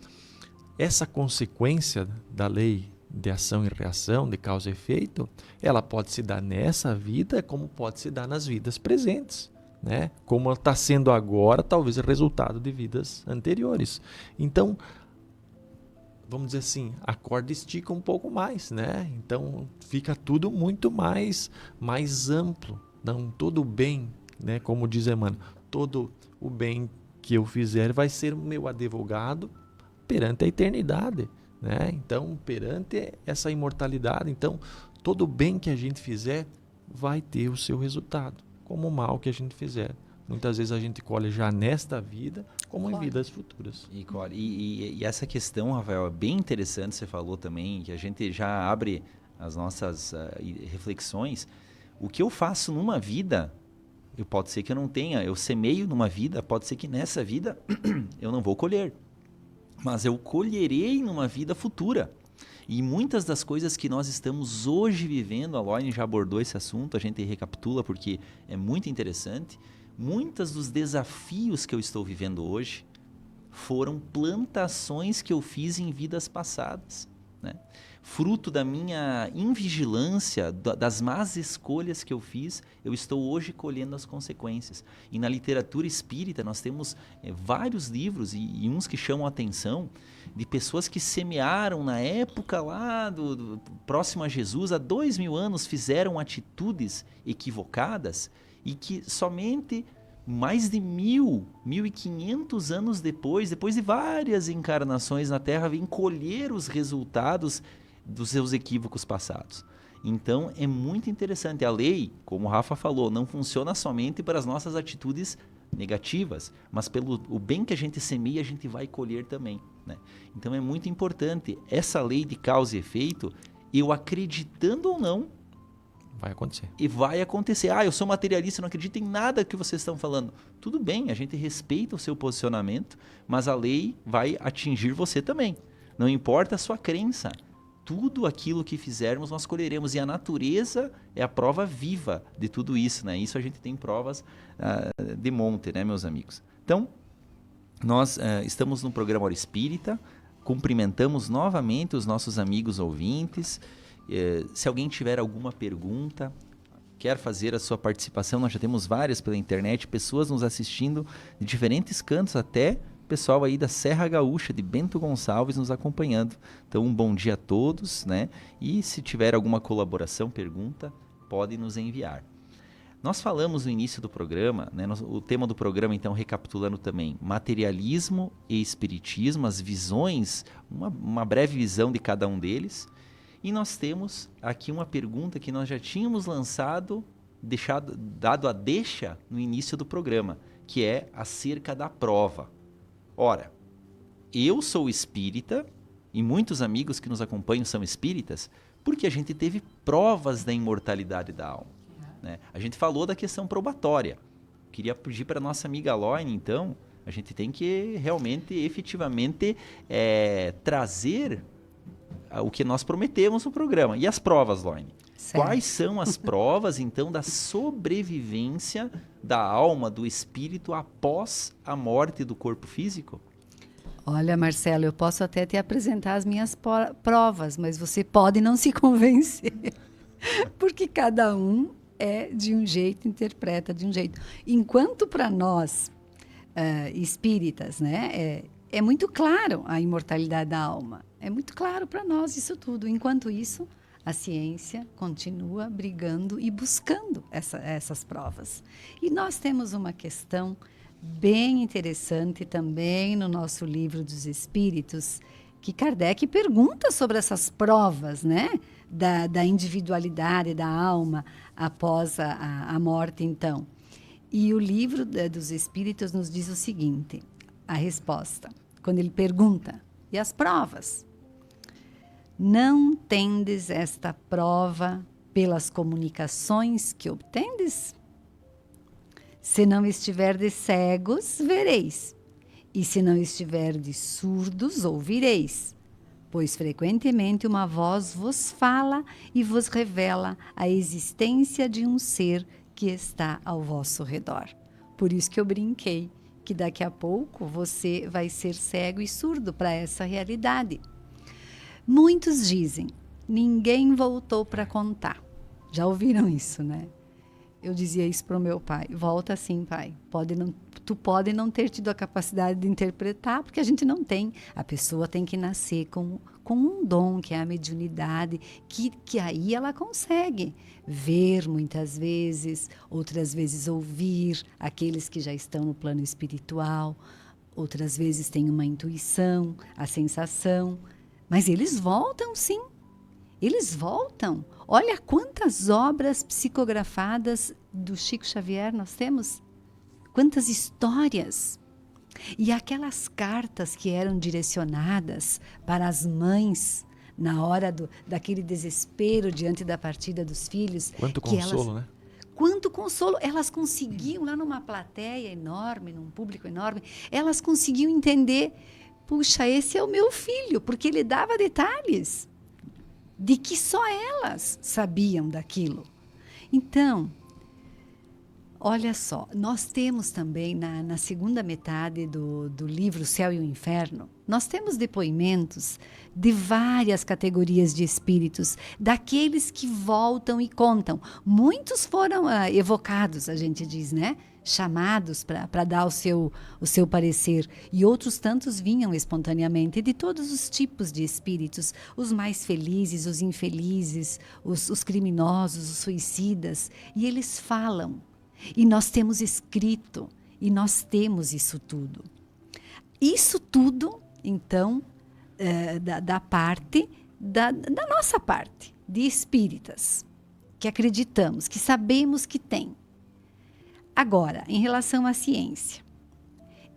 essa consequência da lei de ação e reação, de causa e efeito, ela pode se dar nessa vida como pode se dar nas vidas presentes, né? Como está sendo agora, talvez é resultado de vidas anteriores. Então, vamos dizer assim, a corda estica um pouco mais, né? Então, fica tudo muito mais amplo. Não, todo o bem, né? Como diz Emmanuel, todo o bem que eu fizer vai ser o meu advogado perante a eternidade, né? Então, perante essa imortalidade, então, todo o bem que a gente fizer vai ter o seu resultado, como o mal que a gente fizer. Muitas vezes a gente colhe já nesta vida, como em vidas futuras. E essa questão, Rafael, é bem interessante, você falou também, que a gente já abre as nossas reflexões. O que eu faço numa vida, pode ser que eu não tenha, eu semeio numa vida, pode ser que nessa vida eu não vou colher. Mas eu colherei numa vida futura. E muitas das coisas que nós estamos hoje vivendo, a Loine já abordou esse assunto, a gente recapitula porque é muito interessante. Muitos dos desafios que eu estou vivendo hoje foram plantações que eu fiz em vidas passadas, né? Fruto da minha invigilância, das más escolhas que eu fiz, eu estou hoje colhendo as consequências. E na literatura espírita nós temos vários livros e uns que chamam a atenção de pessoas que semearam na época lá do próximo a Jesus, há 2000 anos, fizeram atitudes equivocadas e que somente mais de 1500 anos depois de várias encarnações na Terra, vêm colher os resultados dos seus equívocos passados. Então, é muito interessante. A lei, como o Rafa falou, não funciona somente para as nossas atitudes negativas, mas pelo o bem que a gente semeia, a gente vai colher também, né? Então, é muito importante. Essa lei de causa e efeito, eu acreditando ou não, vai acontecer. E vai acontecer. Eu sou materialista, não acredito em nada que vocês estão falando. Tudo bem, a gente respeita o seu posicionamento, mas a lei vai atingir você também. Não importa a sua crença. Tudo aquilo que fizermos, nós colheremos. E a natureza é a prova viva de tudo isso, né? Isso a gente tem provas de monte, né, meus amigos? Então, nós estamos no programa Hora Espírita, cumprimentamos novamente os nossos amigos ouvintes. Se alguém tiver alguma pergunta, quer fazer a sua participação, nós já temos várias pela internet, pessoas nos assistindo de diferentes cantos, até pessoal aí da Serra Gaúcha, de Bento Gonçalves, nos acompanhando. Então, um bom dia a todos, né? E se tiver alguma colaboração, pergunta, pode nos enviar. Nós falamos no início do programa, né, o tema do programa, então, recapitulando também, materialismo e espiritismo, as visões, uma breve visão de cada um deles. E nós temos aqui uma pergunta que nós já tínhamos dado a deixa no início do programa, que é acerca da prova. Ora, eu sou espírita, e muitos amigos que nos acompanham são espíritas, porque a gente teve provas da imortalidade da alma, né? A gente falou da questão probatória. Queria pedir para a nossa amiga Loine, então, a gente tem que realmente, efetivamente, trazer o que nós prometemos no programa. E as provas, Loine? Certo. Quais são as provas, então, da sobrevivência da alma, do espírito, após a morte do corpo físico? Olha, Marcelo, eu posso até te apresentar as minhas provas, mas você pode não se convencer. Porque cada um é de um jeito, interpreta de um jeito. Enquanto para nós, espíritas, né, é muito claro a imortalidade da alma. É muito claro para nós isso tudo. Enquanto isso, a ciência continua brigando e buscando essas provas. E nós temos uma questão bem interessante também no nosso livro dos Espíritos, que Kardec pergunta sobre essas provas, né? Da individualidade da alma após a morte, então. E o livro dos Espíritos nos diz o seguinte, a resposta, quando ele pergunta, e as provas? Não tendes esta prova pelas comunicações que obtendes? Se não estiverdes cegos, vereis. E se não estiverdes surdos, ouvireis. Pois frequentemente uma voz vos fala e vos revela a existência de um ser que está ao vosso redor. Por isso que eu brinquei, que daqui a pouco você vai ser cego e surdo para essa realidade. Muitos dizem, ninguém voltou para contar. Já ouviram isso, né? Eu dizia isso para o meu pai. Volta sim, pai. Tu pode não ter tido a capacidade de interpretar, porque a gente não tem. A pessoa tem que nascer com um dom, que é a mediunidade, que aí ela consegue ver muitas vezes, outras vezes ouvir aqueles que já estão no plano espiritual, outras vezes tem uma intuição, a sensação. Mas eles voltam sim. Eles voltam. Olha quantas obras psicografadas do Chico Xavier nós temos. Quantas histórias. E aquelas cartas que eram direcionadas para as mães na hora daquele desespero diante da partida dos filhos. Quanto consolo, né? Quanto consolo. Elas conseguiam, lá numa plateia enorme, num público enorme, elas conseguiam entender, puxa, esse é o meu filho, porque ele dava detalhes de que só elas sabiam daquilo. Então, olha só, nós temos também na segunda metade do livro Céu e o Inferno, nós temos depoimentos de várias categorias de espíritos, daqueles que voltam e contam. Muitos foram evocados, a gente diz, né? Chamados para dar o seu parecer, e outros tantos vinham espontaneamente, de todos os tipos de espíritos, os mais felizes, os infelizes, os criminosos, os suicidas, e eles falam, e nós temos escrito, e nós temos isso tudo. Isso tudo, então, da parte, da nossa parte, de espíritas, que acreditamos, que sabemos que tem. Agora, em relação à ciência,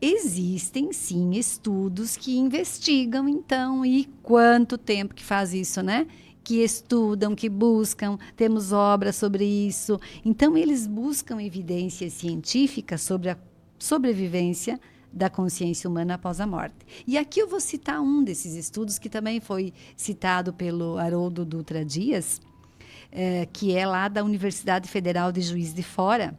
existem sim estudos que investigam, então, e quanto tempo que faz isso, né? Que estudam, que buscam, temos obras sobre isso. Então, eles buscam evidências científicas sobre a sobrevivência da consciência humana após a morte. E aqui eu vou citar um desses estudos que também foi citado pelo Haroldo Dutra Dias, que é lá da Universidade Federal de Juiz de Fora.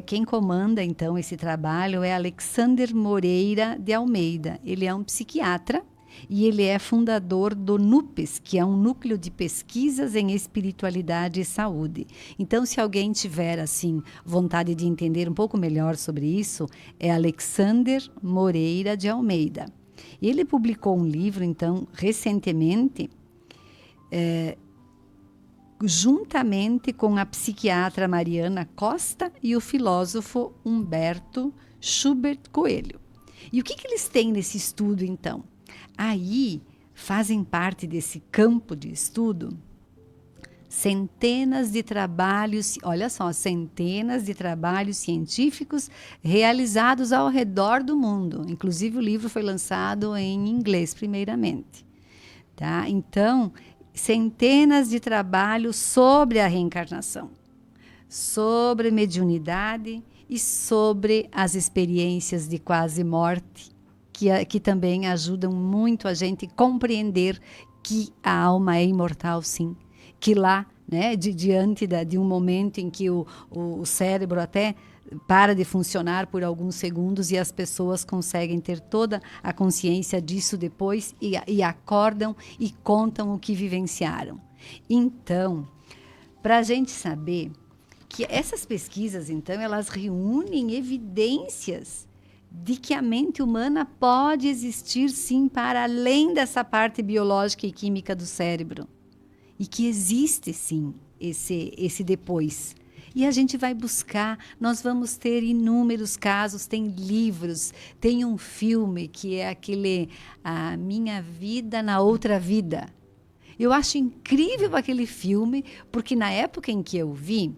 Quem comanda, então, esse trabalho é Alexander Moreira de Almeida. Ele é um psiquiatra e ele é fundador do NUPES, que é um núcleo de pesquisas em espiritualidade e saúde. Então, se alguém tiver, assim, vontade de entender um pouco melhor sobre isso, é Alexander Moreira de Almeida. Ele publicou um livro, então, recentemente, juntamente com a psiquiatra Mariana Costa e o filósofo Humberto Schubert Coelho. E o que eles têm nesse estudo, então? Aí fazem parte desse campo de estudo centenas de trabalhos, olha só, centenas de trabalhos científicos realizados ao redor do mundo. Inclusive o livro foi lançado em inglês primeiramente. Tá? Então, centenas de trabalhos sobre a reencarnação, sobre mediunidade e sobre as experiências de quase morte, que também ajudam muito a gente a compreender que a alma é imortal, sim. Que lá, né, diante de um momento em que o cérebro até para de funcionar por alguns segundos e as pessoas conseguem ter toda a consciência disso depois e acordam e contam o que vivenciaram. Então, para a gente saber que essas pesquisas, então, elas reúnem evidências de que a mente humana pode existir, sim, para além dessa parte biológica e química do cérebro. E que existe, sim, esse depois. E a gente vai buscar, nós vamos ter inúmeros casos, tem livros, tem um filme que é aquele A Minha Vida na Outra Vida. Eu acho incrível aquele filme, porque na época em que eu vi,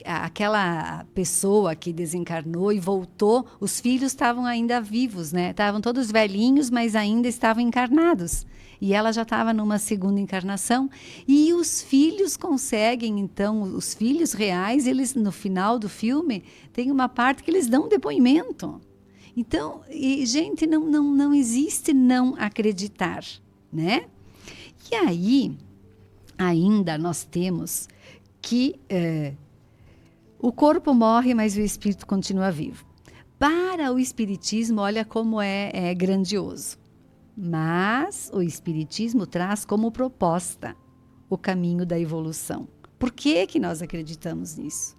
aquela pessoa que desencarnou e voltou, os filhos estavam ainda vivos, né? Estavam todos velhinhos, mas ainda estavam encarnados. E ela já estava numa segunda encarnação. E os filhos conseguem, então, os filhos reais, eles no final do filme, tem uma parte que eles dão um depoimento. Então, gente, não existe não acreditar, né? E aí, ainda nós temos que o corpo morre, mas o espírito continua vivo. Para o espiritismo, olha como é grandioso. Mas o espiritismo traz como proposta o caminho da evolução. Por que que nós acreditamos nisso?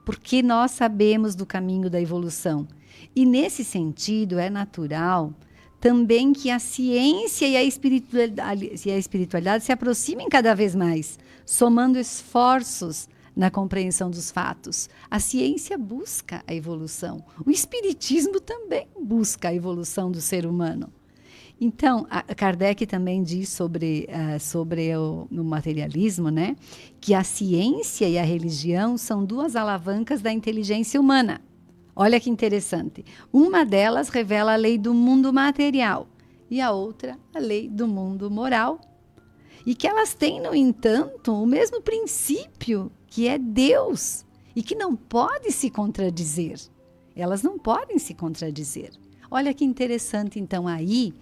Porque nós sabemos do caminho da evolução. E nesse sentido é natural também que a ciência e a espiritualidade se aproximem cada vez mais, somando esforços na compreensão dos fatos. A ciência busca a evolução. O espiritismo também busca a evolução do ser humano. Então, Kardec também diz sobre o materialismo, né, que a ciência e a religião são duas alavancas da inteligência humana. Olha que interessante. Uma delas revela a lei do mundo material e a outra a lei do mundo moral. E que elas têm, no entanto, o mesmo princípio, que é Deus, e que não pode se contradizer. Elas não podem se contradizer. Olha que interessante, então, aí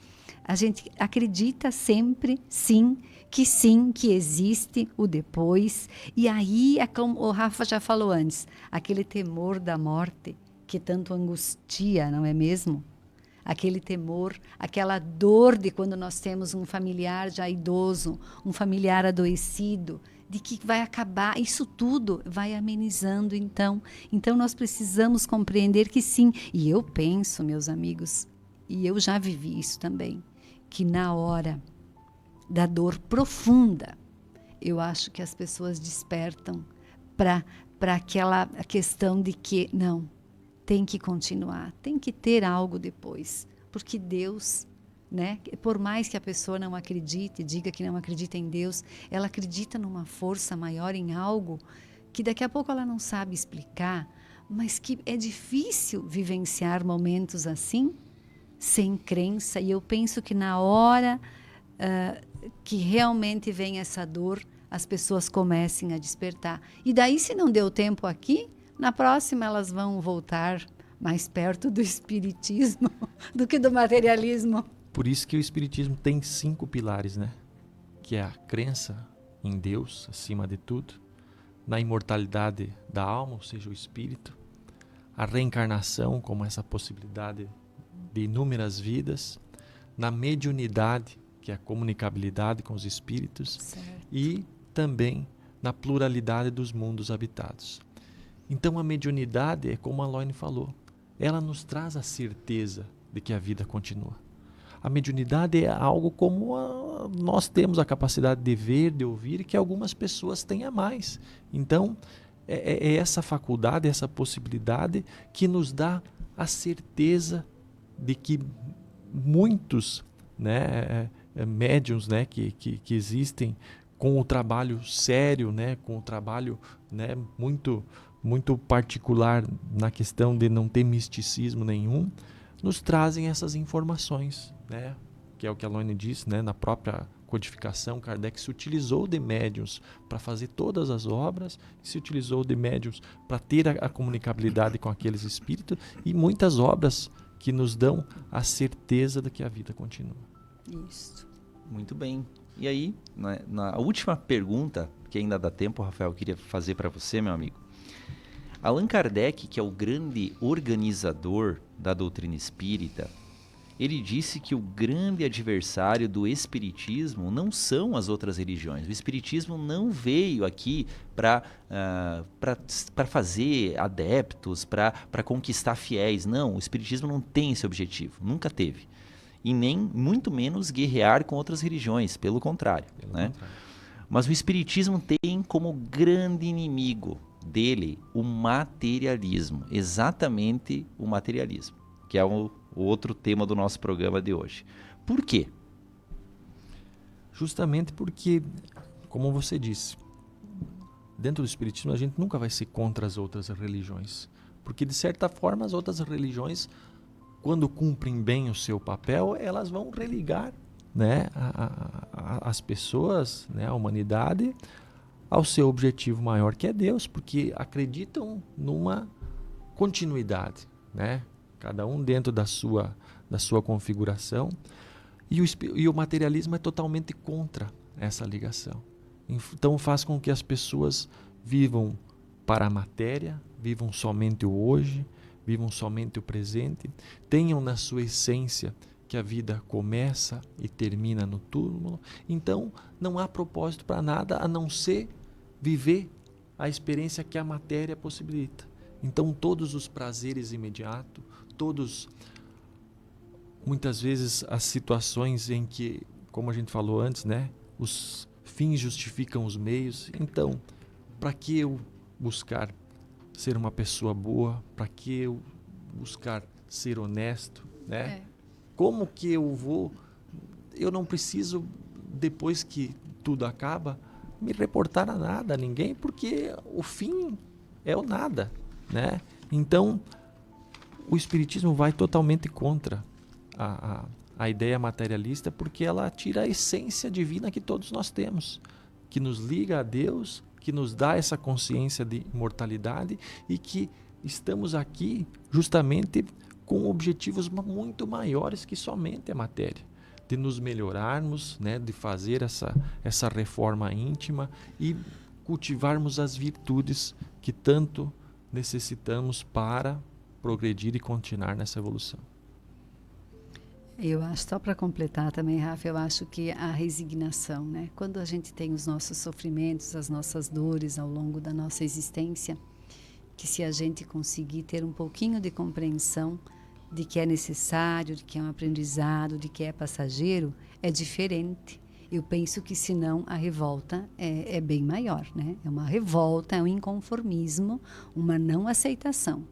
a gente acredita sempre, sim, que existe o depois. E aí, é como o Rafa já falou antes, aquele temor da morte, que tanto angustia, não é mesmo? Aquele temor, aquela dor de quando nós temos um familiar já idoso, um familiar adoecido, de que vai acabar, isso tudo vai amenizando, então. Então nós precisamos compreender que sim, e eu penso, meus amigos, e eu já vivi isso também, que na hora da dor profunda, eu acho que as pessoas despertam para aquela questão de que, não, tem que continuar, tem que ter algo depois, porque Deus, né, por mais que a pessoa não acredite, diga que não acredita em Deus, ela acredita numa força maior, em algo que daqui a pouco ela não sabe explicar, mas que é difícil vivenciar momentos assim, sem crença. E eu penso que na hora que realmente vem essa dor, as pessoas comecem a despertar. E daí, se não deu tempo aqui, na próxima elas vão voltar mais perto do espiritismo do que do materialismo. Por isso que o espiritismo tem 5 pilares, né? Que é a crença em Deus, acima de tudo, na imortalidade da alma, ou seja, o espírito, a reencarnação como essa possibilidade de inúmeras vidas, na mediunidade, que é a comunicabilidade com os espíritos, certo, e também na pluralidade dos mundos habitados. Então a mediunidade é como a Loine falou, ela nos traz a certeza de que a vida continua. A mediunidade é algo como nós temos a capacidade de ver, de ouvir, que algumas pessoas têm a mais. Então é essa faculdade, essa possibilidade que nos dá a certeza de que muitos, né, médiuns, né, que existem com o trabalho sério, né, com o trabalho, né, muito particular na questão de não ter misticismo nenhum, nos trazem essas informações, né, que é o que a Loine disse, né, na própria codificação, Kardec se utilizou de médiuns para fazer todas as obras, se utilizou de médiuns para ter a comunicabilidade com aqueles espíritos, e muitas obras que nos dão a certeza de que a vida continua. Isso. Muito bem. E aí, na última pergunta, que ainda dá tempo, Rafael, eu queria fazer para você, meu amigo. Allan Kardec, que é o grande organizador da doutrina espírita, ele disse que o grande adversário do espiritismo não são as outras religiões. O espiritismo não veio aqui para fazer adeptos, para conquistar fiéis. Não, o espiritismo não tem esse objetivo, nunca teve. E nem, muito menos, guerrear com outras religiões, pelo contrário. Né? Mas o espiritismo tem como grande inimigo, dele o materialismo, exatamente o materialismo, que é o outro tema do nosso programa de hoje. Por quê? Justamente porque, como você disse, dentro do Espiritismo a gente nunca vai ser contra as outras religiões, porque de certa forma as outras religiões, quando cumprem bem o seu papel, elas vão religar, né, as pessoas, né, a humanidade, ao seu objetivo maior, que é Deus, porque acreditam numa continuidade, né? Cada um dentro da sua configuração. E o materialismo é totalmente contra essa ligação. Então faz com que as pessoas vivam para a matéria, vivam somente o hoje, vivam somente o presente, tenham na sua essência que a vida começa e termina no túmulo. Então não há propósito para nada a não ser viver a experiência que a matéria possibilita. Então todos os prazeres imediatos, muitas vezes as situações em que, como a gente falou antes, né, os fins justificam os meios. Então, para que eu buscar ser uma pessoa boa? Para que eu buscar ser honesto, né? Como que eu não preciso, depois que tudo acaba, me reportar a nada, a ninguém, porque o fim é o nada, né? Então, o Espiritismo vai totalmente contra a ideia materialista, porque ela tira a essência divina que todos nós temos, que nos liga a Deus, que nos dá essa consciência de imortalidade e que estamos aqui justamente com objetivos muito maiores que somente a matéria, de nos melhorarmos, né, de fazer essa reforma íntima e cultivarmos as virtudes que tanto necessitamos para progredir e continuar nessa evolução. Eu acho, só para completar também, Rafa, eu acho que a resignação, né? Quando a gente tem os nossos sofrimentos, as nossas dores ao longo da nossa existência, que se a gente conseguir ter um pouquinho de compreensão de que é necessário, de que é um aprendizado, de que é passageiro, é diferente. Eu penso que senão a revolta é bem maior, né? É uma revolta, é um inconformismo, uma não aceitação.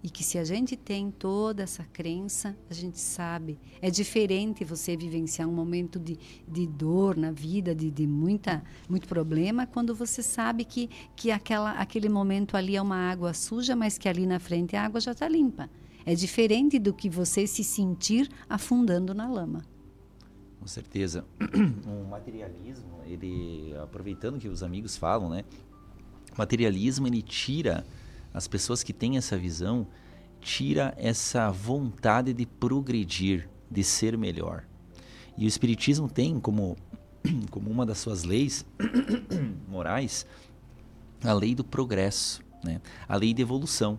E que se a gente tem toda essa crença, a gente sabe, é diferente você vivenciar um momento de dor na vida, de muito problema, quando você sabe que aquele momento ali é uma água suja, mas que ali na frente a água já está limpa. É diferente do que você se sentir afundando na lama. Com certeza. O materialismo, ele, aproveitando que os amigos falam, né? O materialismo, ele tira... As pessoas que têm essa visão, tira essa vontade de progredir, de ser melhor. E o Espiritismo tem como uma das suas leis morais a lei do progresso, né? A lei de evolução.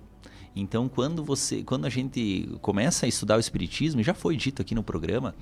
Então, quando a gente começa a estudar o Espiritismo, já foi dito aqui no programa,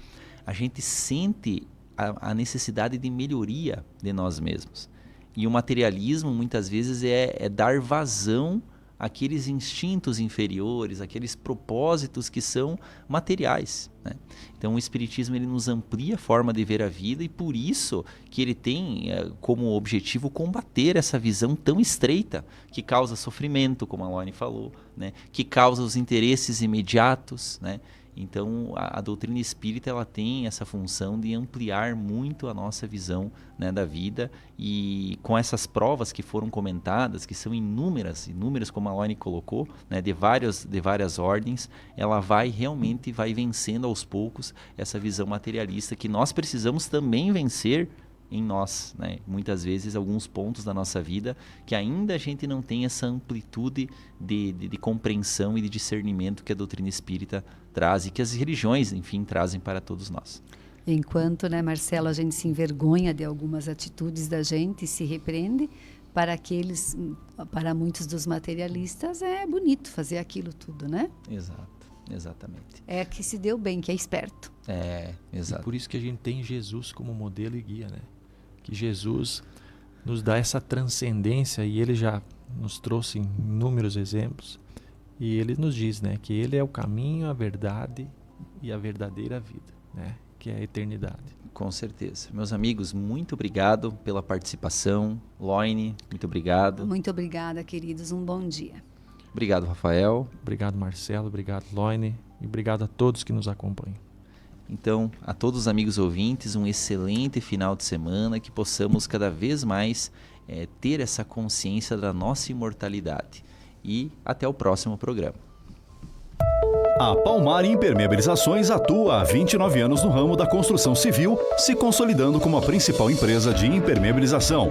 a gente sente a necessidade de melhoria de nós mesmos. E o materialismo, muitas vezes, é dar vazão aqueles instintos inferiores, aqueles propósitos que são materiais, né? Então o Espiritismo, ele nos amplia a forma de ver a vida, e por isso que ele tem como objetivo combater essa visão tão estreita que causa sofrimento, como a Laine falou, né? Que causa os interesses imediatos, né? Então a doutrina espírita, ela tem essa função de ampliar muito a nossa visão, né, da vida, e com essas provas que foram comentadas, que são inúmeras como a Laine colocou, né, de várias ordens, ela realmente vai vencendo aos poucos essa visão materialista que nós precisamos também vencer em nós, né? Muitas vezes alguns pontos da nossa vida que ainda a gente não tem essa amplitude de compreensão e de discernimento que a doutrina espírita traz e que as religiões, enfim, trazem para todos nós. Enquanto, né, Marcelo, a gente se envergonha de algumas atitudes da gente e se repreende, para muitos dos materialistas é bonito fazer aquilo tudo, né? Exatamente. É que se deu bem, que é esperto. Exato. E por isso que a gente tem Jesus como modelo e guia, né? Que Jesus nos dá essa transcendência, e ele já nos trouxe inúmeros exemplos, e ele nos diz, né, que ele é o caminho, a verdade e a verdadeira vida, né, que é a eternidade. Com certeza. Meus amigos, muito obrigado pela participação. Loine, muito obrigado. Muito obrigada, queridos. Um bom dia. Obrigado, Rafael. Obrigado, Marcelo. Obrigado, Loine. E obrigado a todos que nos acompanham. Então, a todos os amigos ouvintes, um excelente final de semana, que possamos cada vez mais ter essa consciência da nossa imortalidade. E até o próximo programa. A Palmar Impermeabilizações atua há 29 anos no ramo da construção civil, se consolidando como a principal empresa de impermeabilização.